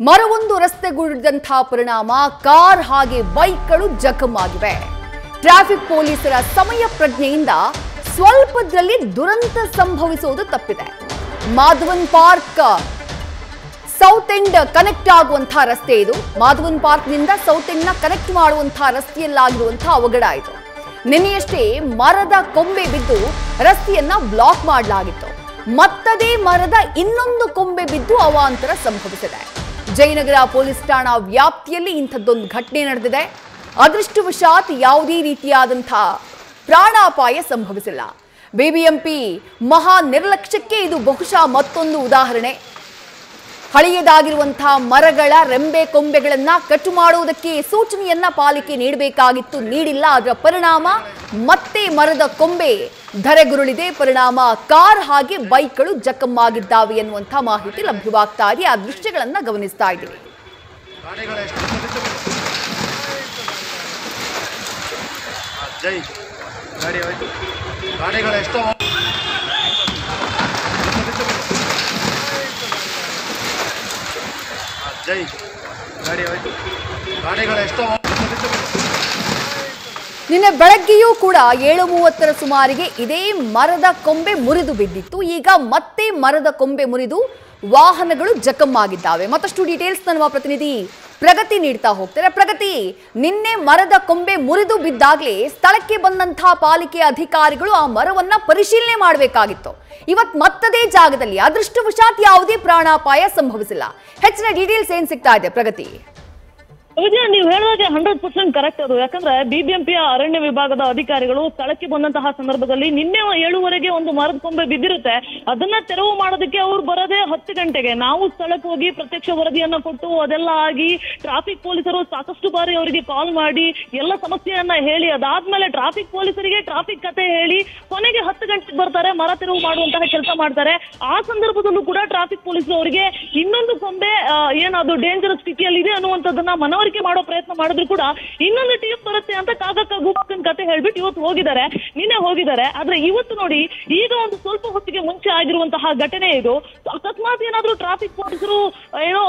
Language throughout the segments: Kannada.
ಮರವೊಂದು ರಸ್ತೆಗುಳಿದಂತಹ ಪರಿಣಾಮ ಕಾರ್ ಹಾಗೆ ಬೈಕ್ಗಳು ಜಖಮಾಗಿವೆ. ಟ್ರಾಫಿಕ್ ಪೊಲೀಸರ ಸಮಯ ಪ್ರಜ್ಞೆಯಿಂದ ಸ್ವಲ್ಪದಲ್ಲಿ ದುರಂತ ಸಂಭವಿಸುವುದು ತಪ್ಪಿದೆ. Madhavan park south end connect ಆಗುವಂತಹ ರಸ್ತೆ ಇದು. ಮಾಧವನ್ ಪಾರ್ಕ್ನಿಂದ ಸೌತ್ ಎಂಡ್ನ ಕನೆಕ್ಟ್ ಮಾಡುವಂತಹ ರಸ್ತೆಯಲ್ಲಾಗಿರುವಂತಹ ಅವಘಡ ಇದು. ನಿನ್ನೆಯಷ್ಟೇ ಮರದ ಕೊಂಬೆ ಬಿದ್ದು ರಸ್ತೆಯನ್ನ ಬ್ಲಾಕ್ ಮಾಡಲಾಗಿತ್ತು. ಮತ್ತದೇ ಮರದ ಇನ್ನೊಂದು ಕೊಂಬೆ ಬಿದ್ದು ಅವಾಂತರ ಸಂಭವಿಸಿದೆ. ಜಯನಗರ ಪೊಲೀಸ್ ಠಾಣಾ ವ್ಯಾಪ್ತಿಯಲ್ಲಿ ಇಂಥದ್ದೊಂದು ಘಟನೆ ನಡೆದಿದೆ. ಅದೃಷ್ಟವಶಾತ್ ಯಾವುದೇ ರೀತಿಯಾದಂತಹ ಪ್ರಾಣಾಪಾಯ ಸಂಭವಿಸಿಲ್ಲ. ಬಿಬಿಎಂಪಿ ಮಹಾ ನಿರ್ಲಕ್ಷ್ಯಕ್ಕೆ ಇದು ಬಹುಶಃ ಮತ್ತೊಂದು ಉದಾಹರಣೆ. ಹಳೆಯದಾಗಿರುವಂತಹ ಮರಗಳ ರೆಂಬೆ ಕೊಂಬೆಗಳನ್ನ ಕಟ್ಟು ಮಾಡುವುದಕ್ಕೆ ಸೂಚನೆಯನ್ನ ಪಾಲಿಕೆ ನೀಡಬೇಕಾಗಿತ್ತು, ನೀಡಿಲ್ಲ. ಅದರ ಪರಿಣಾಮ ಮತ್ತೆ ಮರದ ಕೊಂಬೆ ಧರೆಗುರುಳಿದೆ. ಪರಿಣಾಮ ಕಾರ್ ಹಾಗೆ ಬೈಕ್ಗಳು ಜಖಮ್ಮಾಗಿದ್ದಾವೆ ಎನ್ನುವಂತಹ ಮಾಹಿತಿ ಲಭ್ಯವಾಗ್ತಾ ಇದೆ. ಆ ದೃಶ್ಯಗಳನ್ನ ಗಮನಿಸ್ತಾ ಇದ್ದೀವಿ. ನಿನ್ನೆ ಬೆಳಗ್ಗೆಯೂ ಕೂಡ 7:30 ಸುಮಾರಿಗೆ ಇದೇ ಮರದ ಕೊಂಬೆ ಮುರಿದು ಬಿದ್ದಿತ್ತು. ಈಗ ಮತ್ತೆ ಮರದ ಕೊಂಬೆ ಮುರಿದು ವಾಹನಗಳು ಜಖಮ್ಮಾಗಿದ್ದಾವೆ. ಮತ್ತಷ್ಟು ಡೀಟೇಲ್ಸ್ ನಮ್ಮ ಪ್ರತಿನಿಧಿ ಪ್ರಗತಿ ನೀಡ್ತಾ ಹೋಗ್ತಾರೆ. ಪ್ರಗತಿ, ನಿನ್ನೆ ಮರದ ಕೊಂಬೆ ಮುರಿದು ಬಿದ್ದಾಗಲೇ ಸ್ಥಳಕ್ಕೆ ಬಂದಂತಹ ಪಾಲಿಕೆ ಅಧಿಕಾರಿಗಳು ಆ ಮರವನ್ನ ಪರಿಶೀಲನೆ ಮಾಡಬೇಕಾಗಿತ್ತು. ಇವತ್ತು ಮತ್ತದೇ ಜಾಗದಲ್ಲಿ ಅದೃಷ್ಟವಶಾತ್ ಯಾವುದೇ ಪ್ರಾಣಾಪಾಯ ಸಂಭವಿಸಿಲ್ಲ. ಹೆಚ್ಚಿನ ಡೀಟೇಲ್ಸ್ ಏನ್ ಸಿಗ್ತಾ ಇದೆ ಪ್ರಗತಿ? ನೀವು ಹೇಳಿದಾಗೆ 100% ಕರೆಕ್ಟ್ ಅದು. ಯಾಕಂದ್ರೆ ಬಿಬಿಎಂಪಿಯ ಅರಣ್ಯ ವಿಭಾಗದ ಅಧಿಕಾರಿಗಳು ಸ್ಥಳಕ್ಕೆ ಬಂದಂತಹ ಸಂದರ್ಭದಲ್ಲಿ ನಿನ್ನೆ 7:30ಗೆ ಒಂದು ಮರದ ಕೊಂಬೆ ಬಿದ್ದಿರುತ್ತೆ. ಅದನ್ನ ತೆರವು ಮಾಡೋದಕ್ಕೆ ಅವ್ರು ಬರೋದೇ 10 ಗಂಟೆಗೆ. ನಾವು ಸ್ಥಳಕ್ಕೆ ಹೋಗಿ ಪ್ರತ್ಯಕ್ಷ ವರದಿಯನ್ನ ಕೊಟ್ಟು ಅದೆಲ್ಲ ಆಗಿ ಟ್ರಾಫಿಕ್ ಪೊಲೀಸರು ಸಾಕಷ್ಟು ಬಾರಿ ಅವರಿಗೆ ಕಾಲ್ ಮಾಡಿ ಎಲ್ಲ ಸಮಸ್ಯೆಯನ್ನ ಹೇಳಿ ಅದಾದ್ಮೇಲೆ ಟ್ರಾಫಿಕ್ ಪೊಲೀಸರಿಗೆ ಟ್ರಾಫಿಕ್ ಕತೆ ಹೇಳಿ ಕೊನೆಗೆ 10 ಗಂಟೆಗೆ ಬರ್ತಾರೆ, ಮರ ತೆರವು ಮಾಡುವಂತಹ ಕೆಲಸ ಮಾಡ್ತಾರೆ. ಆ ಸಂದರ್ಭದಲ್ಲೂ ಕೂಡ ಟ್ರಾಫಿಕ್ ಪೊಲೀಸರು ಅವರಿಗೆ ಇನ್ನೊಂದು ಕೊಂಬೆ ಏನದು ಡೇಂಜರಸ್ ಸ್ಥಿತಿಯಲ್ಲಿದೆ ಅನ್ನುವಂಥದ್ದನ್ನ ಮನವರಿಕೆ ಮಾಡೋ ಪ್ರಯತ್ನ ಮಾಡಿದ್ರು ಕೂಡ ಇನ್ನೊಂದು ಟೀಮ್ ಬರುತ್ತೆ ಅಂತ ಕಾಗಕ್ಕ ಗೂಬಕ್ಕನ್ ಕತೆ ಹೇಳ್ಬಿಟ್ಟು ಇವತ್ತು ಹೋಗಿದ್ದಾರೆ, ನಿನ್ನೆ ಹೋಗಿದ್ದಾರೆ. ಆದ್ರೆ ಇವತ್ತು ನೋಡಿ, ಈಗ ಒಂದು ಸ್ವಲ್ಪ ಹೊತ್ತಿಗೆ ಮುಂಚೆ ಆಗಿರುವಂತಹ ಘಟನೆ ಇದು. ಅಕಸ್ಮಾತ್ ಏನಾದ್ರೂ ಟ್ರಾಫಿಕ್ ಪೊಲೀಸರು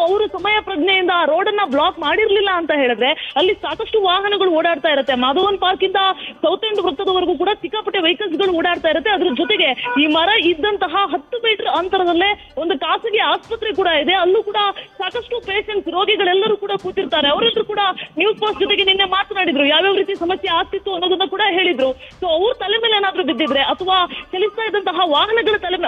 ಅವರು ಸಮಯ ಪ್ರಜ್ಞೆಯಿಂದ ರೋಡ್ ಅನ್ನ ಬ್ಲಾಕ್ ಮಾಡಿರ್ಲಿಲ್ಲ ಅಂತ ಹೇಳಿದ್ರೆ ಅಲ್ಲಿ ಸಾಕಷ್ಟು ವಾಹನಗಳು ಓಡಾಡ್ತಾ ಇರುತ್ತೆ. ಮಾಧವನ್ ಪಾರ್ಕ್ ಇಂದ ಸೌತ್ ಎಂಡ್ ವೃತ್ತದವರೆಗೂ ಕೂಡ ಸಿಕ್ಕಾಪಟ್ಟೆ ವೆಹಿಕಲ್ಸ್ ಗಳು ಓಡಾಡ್ತಾ ಇರುತ್ತೆ. ಅದ್ರ ಜೊತೆಗೆ ಈ ಮರ ಇದ್ದಂತಹ 10 ಮೀಟರ್ ಅಂತರದಲ್ಲೇ ಒಂದು ಖಾಸಗಿ ಆಸ್ಪತ್ರೆ ಕೂಡ ಇದೆ. ಅಲ್ಲೂ ಕೂಡ ಸಾಕಷ್ಟು ಪೇಷಂಟ್ಸ್, ರೋಗಿಗಳೆಲ್ಲರೂ ಕೂಡ ಕೂತಿರ್ತಾರೆ. ಅವರೆಲ್ಲರೂ ಕೂಡ ನ್ಯೂಸ್ ಪೋಸ್ಟ್ ಜೊತೆಗೆ ನಿನ್ನೆ ಮಾತನಾಡಿದ್ರು, ಯಾವ್ಯಾವ ರೀತಿ ಸಮಸ್ಯೆ ಆಗ್ತಿತ್ತು ಅನ್ನೋದನ್ನ ಕೂಡ ಹೇಳಿದ್ರು. ಸೊ ಅವ್ರ ತಲೆ ಮೇಲೆ ಏನಾದ್ರೂ ಬಿದ್ದಿದ್ರೆ ಅಥವಾ ಚಲಿಸ್ತಾ ಇದ್ದಂತಹ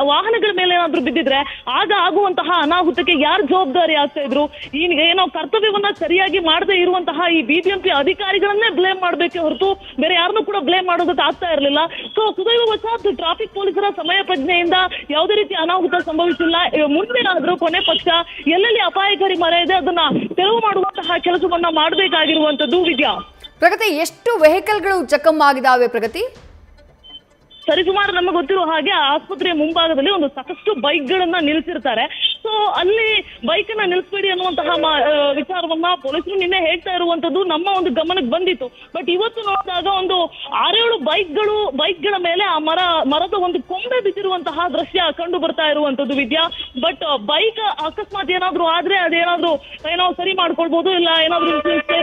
ವಾಹನಗಳ ಮೇಲೆ ಏನಾದ್ರೂ ಬಿದ್ದಿದ್ರೆ ಆಗ ಆಗುವಂತಹ ಅನಾಹುತಕ್ಕೆ ಯಾರು ಜವಾಬ್ದಾರಿ ಆಗ್ತಾ ಇದ್ರು? ಈಗ ಏನೋ ಕರ್ತವ್ಯವನ್ನ ಸರಿಯಾಗಿ ಮಾಡದೇ ಇರುವಂತಹ ಈ ಬಿಬಿಎಂಪಿ ಅಧಿಕಾರಿಗಳನ್ನೇ ಬ್ಲೇಮ್ ಮಾಡ್ಬೇಕೆ ಹೊರತು ಬೇರೆ ಯಾರನ್ನೂ ಕೂಡ ಬ್ಲೇಮ್ ಮಾಡೋದಕ್ಕೆ ಆಗ್ತಾ ಇರಲಿಲ್ಲ. ಸೊ ಸುದೈವವಶಾತ್ ಟ್ರಾಫಿಕ್ ಪೊಲೀಸರ ಸಮಯ ಪ್ರಜ್ಞೆಯಿಂದ ಯಾವುದೇ ರೀತಿ ಅನಾಹುತ ಸಂಭವಿಸಿಲ್ಲ. ಮುಂದೇನಾದ್ರೂ ಕೊನೆ ಪಕ್ಷ ಎಲ್ಲೆಲ್ಲಿ ಅಪಾಯಕಾರಿ ಮರ ಇದೆ ಅದನ್ನ ತೆರವು ಮಾಡುವಂತಹ ಕೆಲಸವನ್ನ ಮಾಡಬೇಕಾಗಿರುವಂತದ್ದು. ವಿದ್ಯಾ, ಪ್ರಗತಿ, ಎಷ್ಟು ವೆಹಿಕಲ್ಗಳು ಜಖಮ್ಮಾಗಿದ್ದಾವೆ ಪ್ರಗತಿ? ಸರಿಸುಮಾರು ನಮಗೆ ಗೊತ್ತಿರೋ ಹಾಗೆ ಆಸ್ಪತ್ರೆಯ ಮುಂಭಾಗದಲ್ಲಿ ಒಂದು ಸಾಕಷ್ಟು ಬೈಕ್ ಗಳನ್ನ ನಿಲ್ಸಿರ್ತಾರೆ. ಸೊ ಅಲ್ಲಿ ಬೈಕ್ ಅನ್ನ ನಿಲ್ಸ್ಬೇಡಿ ಅನ್ನುವಂತಹ ವಿಚಾರವನ್ನ ಪೊಲೀಸರು ನಿನ್ನೆ ಹೇಳ್ತಾ ಇರುವಂತದ್ದು ನಮ್ಮ ಒಂದು ಗಮನಕ್ಕೆ ಬಂದಿತ್ತು. ಬಟ್ ಇವತ್ತು ನೋಡಿದಾಗ ಒಂದು 6-7 ಬೈಕ್ಗಳ ಮೇಲೆ ಆ ಮರದ ಒಂದು ಕೊಂಬೆ ಬಿದ್ದಿರುವಂತಹ ದೃಶ್ಯ ಕಂಡು ಬರ್ತಾ ಇರುವಂತದ್ದು. ವಿದ್ಯಾ, ಬಟ್ ಬೈಕ್ ಅಕಸ್ಮಾತ್ ಏನಾದ್ರು ಆದ್ರೆ ಅದೇನಾದ್ರೂ ಸರಿ ಮಾಡ್ಕೊಳ್ಬಹುದು, ಇಲ್ಲ ಏನಾದ್ರು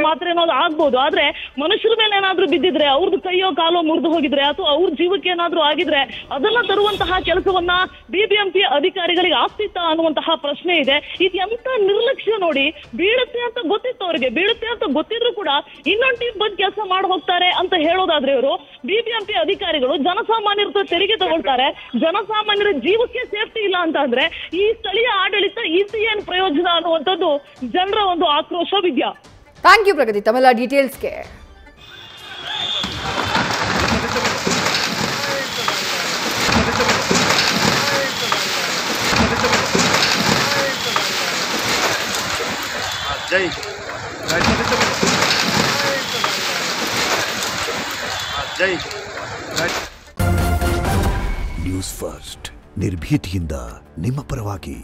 ಮಾತ್ರ ಏನಾದ್ರು ಆಗ್ಬಹುದು. ಆದ್ರೆ ಮನುಷ್ಯರ ಮೇಲೆ ಏನಾದ್ರು ಬಿದ್ದಿದ್ರೆ, ಅವ್ರದ್ದು ಕೈಯೋ ಕಾಲೋ ಮುರಿದು ಹೋಗಿದ್ರೆ ಅಥವಾ ಅವ್ರ ಜೀವಕ್ಕೆ ಏನಾದ್ರು ಆಗಿದ್ರೆ ಅದನ್ನ ತರುವಂತಹ ಕೆಲಸವನ್ನ ಬಿಬಿಎಂಪಿ ಅಧಿಕಾರಿಗಳಿಗೆ ಆಗ್ತಿತ್ತ ಅನ್ನುವಂತಹ ಪ್ರಶ್ನೆ ಇದೆ. ಇದು ಎಂತ ನಿರ್ಲಕ್ಷ್ಯ ನೋಡಿ. ಬೀಳುತ್ತೆ ಅಂತ ಗೊತ್ತಿತ್ತು ಅವರಿಗೆ, ಬೀಳುತ್ತೆ ಅಂತ ಗೊತ್ತಿದ್ರು ಕೂಡ ಇನ್ನೊಂದು ಟೀಮ್ ಬಂದು ಕೆಲಸ ಮಾಡಿ ಹೋಗ್ತಾರೆ ಅಂತ ಹೇಳೋದಾದ್ರೆ ಇವರು ಬಿಬಿಎಂಪಿ ಅಧಿಕಾರಿಗಳು ಜನಸಾಮಾನ್ಯರ ತೆರಿಗೆ ತಗೊಳ್ತಾರೆ. ಜನಸಾಮಾನ್ಯರ ಜೀವಕ್ಕೆ ಸೇಫ್ಟಿ ಇಲ್ಲ ಅಂತ ಅಂದ್ರೆ ಈ ಸ್ಥಳೀಯ ಆಡಳಿತ ಏನ್ ಪ್ರಯೋಜನ ಅನ್ನುವಂಥದ್ದು ಜನರ ಒಂದು ಆಕ್ರೋಶ. ವಿದ್ಯಾ, ಥ್ಯಾಂಕ್ ಯು ಪ್ರಗತಿ ತಮ್ಮೆಲ್ಲ ಡೀಟೇಲ್ಸ್ಗೆ. ನ್ಯೂಸ್ ಫಸ್ಟ್, ನಿರ್ಭೀತಿಯಿಂದ ನಿಮ್ಮ ಪರವಾಗಿ.